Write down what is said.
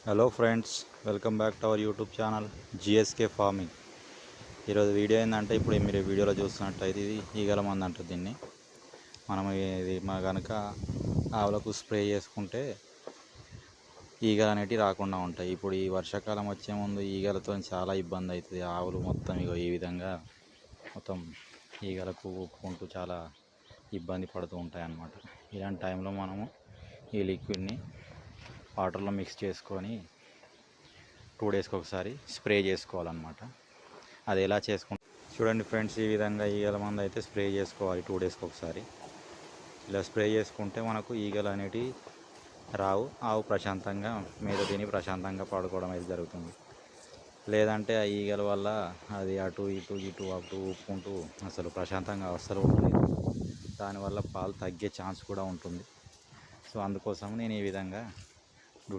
Hello friends, welcome back to our YouTube channel GSK farming. ఈరోజు video ఏంటంటే, ఇప్పుడు మీరు వీడియోలో చూస్తున్నట్టయితే ఇది ఈగల మందు అంటారు దీన్ని. మనం ఇది కనుక ఆవులకు స్ప్రే చేసుకుంటే ఈగలు అనేటివి రాకుండా ఉంటాయి. ఇప్పుడు ఈ వర్షాకాలం వచ్చే ముందు ఈగలతో చాలా ఇబ్బంది అవుతుంది. ఆవులు మొత్తం ఈ విధంగా మొత్తం ఈగలకు ఊపుకుంటూ చాలా ఇబ్బంది పడుతూ ఉంటాయి అన్నమాట. ఇలాంటి టైంలో మనము ఈ లిక్విడ్ని వాటర్లో మిక్స్ చేసుకొని 2 డేస్కి ఒకసారి స్ప్రే చేసుకోవాలన్నమాట. అది ఎలా చూడండి ఫ్రెండ్స్, ఈ విధంగా ఈగల మందు అయితే స్ప్రే చేసుకోవాలి 2 డేస్కి ఒకసారి. ఇలా స్ప్రే చేసుకుంటే మనకు ఈగలు అనేటివి రావు. ఆవు ప్రశాంతంగా మీద తిని ప్రశాంతంగా పడుకోవడం అయితే జరుగుతుంది. లేదంటే ఆ ఈగల వల్ల అది అటు ఇటు ఊపుకుంటూ అసలు ప్రశాంతంగా అస్సలు ఉండలేదు. దానివల్ల పాలు తగ్గే ఛాన్స్ కూడా ఉంటుంది. సో అందుకోసం నేను ఈ విధంగా 2